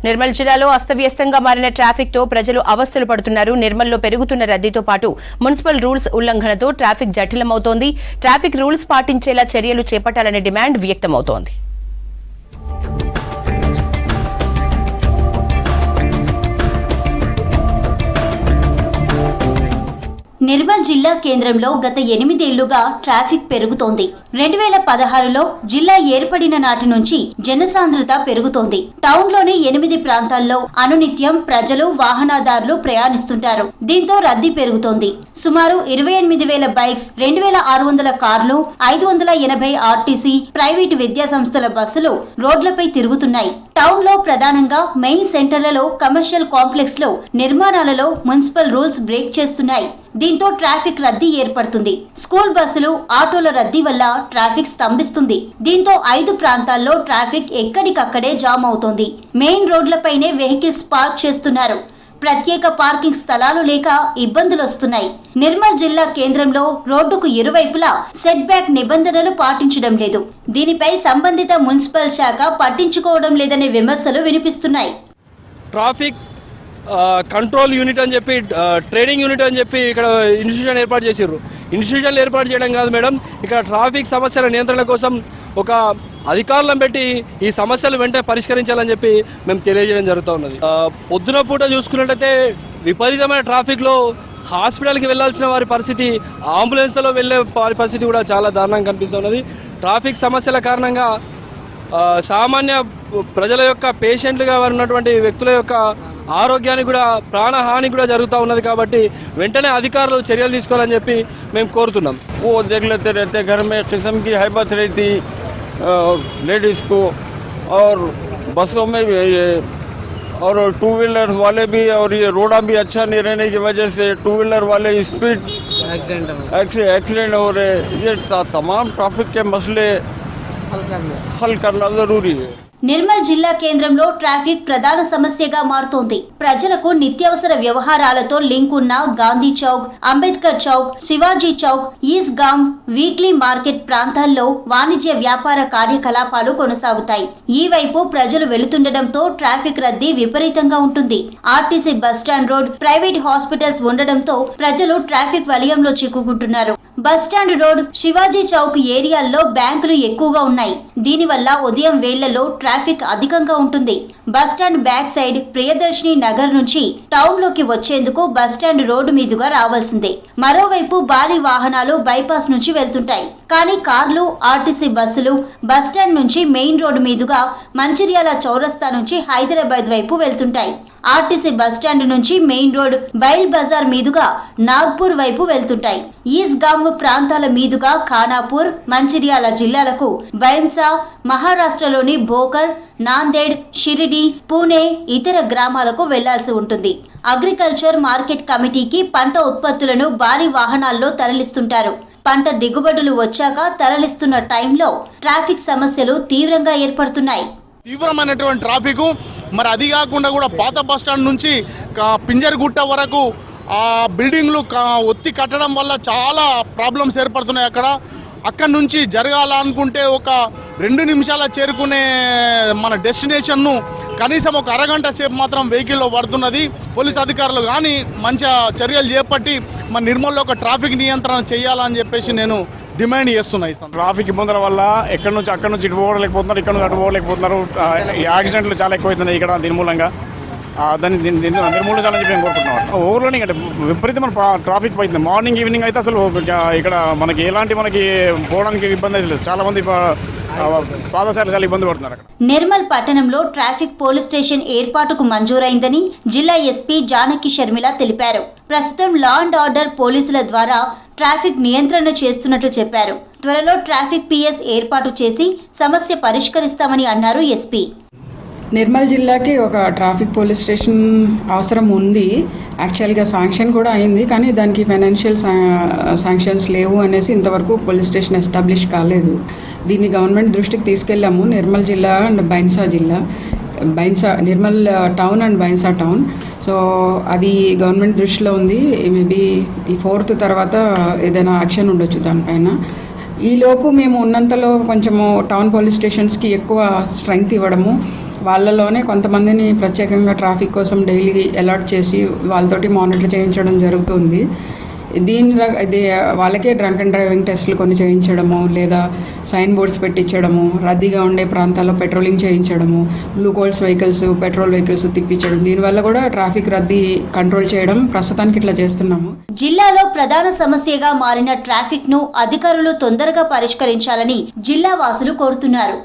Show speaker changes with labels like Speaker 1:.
Speaker 1: నిర్మల్ జిల్లాలో అస్తవ్యస్తంగా మారిన ట్రాఫిక్ తో ప్రజలు అవస్థలు పడుతున్నారు. నిర్మల్లో పెరుగుతున్న రద్దీతో పాటు మున్సిపల్ రూల్స్ ఉల్లంఘనతో ట్రాఫిక్ జటిలమవుతోంది. ట్రాఫిక్ రూల్స్ పాటించేలా చర్యలు చేపట్టాలనే డిమాండ్ వ్యక్తమవుతోంది.
Speaker 2: నిర్మల్ జిల్లా కేంద్రంలో గత 8 ఏళ్లుగా ట్రాఫిక్ పెరుగుతోంది. 2016లో జిల్లా ఏర్పడిన నాటి నుంచి జనసాంద్రత పెరుగుతోంది. టౌన్లోని 8 ప్రాంతాల్లో అనునిత్యం ప్రజలు వాహనదారులు ప్రయాణిస్తుంటారు. దీంతో రద్దీ పెరుగుతోంది. సుమారు 28,000 బైక్స్, 2,600 కార్లు, 580 ఆర్టీసీ, ప్రైవేటు విద్యా సంస్థల బస్సులు రోడ్లపై తిరుగుతున్నాయి. టౌన్ లో ప్రధానంగా మెయిన్ సెంటర్లలో, కమర్షియల్ కాంప్లెక్స్ లో నిర్మాణాలలో మున్సిపల్ రూల్స్ బ్రేక్ చేస్తున్నాయి. దీంతో ట్రాఫిక్ రద్దీ ఏర్పడుతుంది. స్కూల్ బస్సులు, ఆటోల రద్దీ వల్ల ట్రాఫిక్ స్తంభిస్తుంది. దీంతో 5 ప్రాంతాల్లో ట్రాఫిక్ ఎక్కడికక్కడే జామ్ అవుతోంది. మెయిన్ రోడ్లపైనే వెహికల్స్ పార్క్ చేస్తున్నారు. ప్రత్యేక పార్కింగ్ స్థలాలు లేక ఇబ్బందులు వస్తున్నాయి. నిర్మల్ జిల్లా కేంద్రంలో రోడ్డుకు ఇరువైపులా సెట్ బ్యాక్ నిబంధనలు పాటించడం లేదు. దీనిపై సంబంధిత మున్సిపల్ శాఖ పట్టించుకోవడం లేదనే విమర్శలు వినిపిస్తున్నాయి.
Speaker 3: ట్రాఫిక్ కంట్రోల్ యూనిట్ అని చెప్పి, ట్రైనింగ్ యూనిట్ అని చెప్పి ఇక్కడ ఇన్స్టిట్యూషన్ ఏర్పాటు చేసారు. ఇన్స్టిట్యూషన్లు ఏర్పాటు చేయడం కాదు మేడం, ఇక్కడ ట్రాఫిక్ సమస్యల నియంత్రణ కోసం ఒక అధికారులను పెట్టి ఈ సమస్యలు వెంటనే పరిష్కరించాలని చెప్పి మేము తెలియజేయడం జరుగుతూ ఉన్నది. పొద్దున పూట చూసుకున్నట్టయితే విపరీతమైన ట్రాఫిక్లో హాస్పిటల్కి వెళ్లాల్సిన వారి పరిస్థితి, అంబులెన్స్లో వెళ్ళే వారి పరిస్థితి కూడా చాలా దారుణంగా కనిపిస్తున్నది. ట్రాఫిక్ సమస్యల కారణంగా సామాన్య ప్రజల యొక్క, పేషెంట్లుగా ఉన్నటువంటి వ్యక్తుల యొక్క ఆరోగ్యానికి కూడా, ప్రాణహాని కూడా జరుగుతూ ఉన్నది. కాబట్టి వెంటనే అధికారులు చర్యలు తీసుకోవాలని చెప్పి మేము కోరుతున్నాం.
Speaker 4: वो देख लेते रहते घर में किस्म की हैबत रहती लेडीज़ को, और बसों में भी ये, और टू व्हीलर वाले भी, और ये रोड़ा भी अच्छा नहीं रहने की वजह से टू व्हीलर वाले स्पीड एक्सीडेंट हो रहे. ये तमाम ट्रैफिक के मसले हल करना ज़रूरी है.
Speaker 2: నిర్మల్ జిల్లా కేంద్రంలో ట్రాఫిక్ ప్రధాన సమస్యగా మారుతోంది. ప్రజలకు నిత్యావసర వ్యవహారాలతో లింక్ ఉన్న గాంధీ చౌక్, అంబేద్కర్ చౌక్, శివాజీ చౌక్, ఈస్ట్ గామ్, వీక్లీ మార్కెట్ ప్రాంతాల్లో వాణిజ్య వ్యాపార కార్యకలాపాలు కొనసాగుతాయి. ఈ వైపు ప్రజలు వెళుతుండటంతో ట్రాఫిక్ రద్దీ విపరీతంగా ఉంటుంది. RTC bus stand road, private hospitals ఉండడంతో ప్రజలు ట్రాఫిక్ వలయంలో చిక్కుకుంటున్నారు. బస్టాండ్ రోడ్, శివాజీ చౌక్ ఏరియాల్లో బ్యాంకులు ఎక్కువగా ఉన్నాయి. దీనివల్ల ఉదయం వేళ్లలో ట్రాఫిక్ అధికంగా ఉంటుంది. Bus stand back side Priyadarshini Nagar నుంచి టౌన్ లోకి వచ్చేందుకు బస్టాండ్ రోడ్డు మీదుగా రావాల్సిందే. మరోవైపు భారీ వాహనాలు బైపాస్ నుంచి వెళ్తుంటాయి. కానీ కార్లు, ఆర్టీసీ బస్సులు బస్టాండ్ నుంచి మెయిన్ రోడ్డు మీదుగా మంచిర్యాల చౌరస్తా నుంచి హైదరాబాద్ వైపు వెళ్తుంటాయి. ఆర్టీసీ బస్టాండ్ నుంచి మెయిన్ రోడ్, బైల్ బజార్ మీదుగా నాగ్పూర్ వైపు వెళ్తుంటాయి. ఈస్ట్ గామ్ ప్రాంతాల మీదుగా ఖానాపూర్, మంచిర్యాల జిల్లాలకు బైంసా, మహారాష్ట్రలోని భోకర్, నాందేడ్, షిరిడి, పూణే, ఇతర గ్రామాలకు వెళ్లాల్సి ఉంటుంది. అగ్రికల్చర్ మార్కెట్ కమిటీకి పంట ఉత్పత్తులను భారీ వాహనాల్లో తరలిస్తుంటారు. పంట దిగుబడులు వచ్చాక తరలిస్తున్న టైంలో ట్రాఫిక్ సమస్యలు తీవ్రంగా ఏర్పడుతున్నాయి.
Speaker 5: తీవ్రమైనటువంటి ట్రాఫిక్. మరి అది కాకుండా కూడా పాత బస్టాండ్ నుంచి పింజర్గుట్ట వరకు ఆ బిల్డింగ్లు ఒత్తి కట్టడం వల్ల చాలా ప్రాబ్లమ్స్ ఏర్పడుతున్నాయి. అక్కడ నుంచి జరగాలనుకుంటే ఒక 2 నిమిషాల చేరుకునే మన డెస్టినేషన్ను కనీసం ఒక అరగంట సేపు మాత్రం వెహికల్లో పడుతున్నది. పోలీస్ అధికారులు కానీ మంచిగా చర్యలు చేపట్టి మన నిర్మల్లో ఒక ట్రాఫిక్ నియంత్రణ చేయాలని చెప్పేసి నేను డిమాండ్ చేస్తున్నాయి.
Speaker 6: ట్రాఫిక్ ఇబ్బందుల వల్ల అక్కడ నుంచి ఇటు పోవలేకపోతున్నారు, ఇక్కడ నుంచి అటు పోవలేకపోతున్నారు. యాక్సిడెంట్లు చాలా ఎక్కువవుతున్నాయి ఇక్కడ దీని మూలంగా. దాన్ని నిర్మూలించాలని చెప్పి మేము కోరుకుంటున్నాం. ఓవర్లోనింగ్ అంటే విపరీతమైన ట్రాఫిక్ అవుతుంది. మార్నింగ్, ఈవినింగ్ అయితే అసలు ఇక్కడ మనకి ఎలాంటి పోవడానికి ఇబ్బంది అయితే లేదు. చాలా మంది పాదచారులు చాలా ఇబ్బంది పడుతున్నారు.
Speaker 2: నిర్మల్ పట్టణంలో ట్రాఫిక్ పోలీస్ స్టేషన్ ఏర్పాటుకు మంజూరైందని జిల్లా ఎస్పీ జానకి షర్మిల తెలిపారు. ప్రస్తుతం లా అండ్ ఆర్డర్ పోలీసుల ద్వారా ట్రాఫిక్ నియంత్రణ చేస్తున్నట్లు చెప్పారు. త్వరలో ట్రాఫిక్ పిఎస్ ఏర్పాటు చేసి సమస్య పరిష్కరిస్తామని అన్నారు ఎస్పీ.
Speaker 7: నిర్మల్ జిల్లాకి ఒక ట్రాఫిక్ పోలీస్ స్టేషన్ అవసరం ఉంది. యాక్చువల్గా శాంక్షన్ కూడా అయింది, కానీ దానికి ఫైనాన్షియల్ శాంక్షన్స్ లేవు అనేసి ఇంతవరకు పోలీస్ స్టేషన్ ఎస్టాబ్లిష్ కాలేదు. దీన్ని గవర్నమెంట్ దృష్టికి తీసుకెళ్ళాము. నిర్మల్ జిల్లా and Nirmal town and Bhainsa town. So అది గవర్నమెంట్ దృష్టిలో ఉంది. మేబీ ఈ 4th తర్వాత ఏదైనా యాక్షన్ ఉండొచ్చు దానిపైన. ఈలోపు మేము ఉన్నంతలో కొంచెము టౌన్ పోలీస్ స్టేషన్స్కి ఎక్కువ స్ట్రెంగ్త్ ఇవ్వడము, వాళ్ళలోనే కొంతమందిని ప్రత్యేకంగా ట్రాఫిక్ కోసం డైలీ అలాట్ చేసి వాళ్ళతోటి మానిటర్ చేయించడం జరుగుతుంది. ఇది వాళ్ళకే డ్రంక్ అండ్ డ్రైవింగ్ టెస్టులు కొన్ని చేయించడము, లేదా సైన్ బోర్డ్స్ పెట్టించడము, రద్దీగా ఉండే ప్రాంతాల్లో పెట్రోలింగ్ చేయించడము, గ్లూకోల్స్ వెహికల్స్, పెట్రోల్ వెహికల్స్ తిప్పించడం, దీనివల్ల కూడా ట్రాఫిక్ రద్దీ కంట్రోల్ చేయడం ప్రస్తుతానికి ఇట్లా చేస్తున్నాము.
Speaker 2: జిల్లాలో ప్రధాన సమస్యగా మారిన ట్రాఫిక్ ను అధికారులు తొందరగా పరిష్కరించాలని జిల్లా వాసులు కోరుతున్నారు.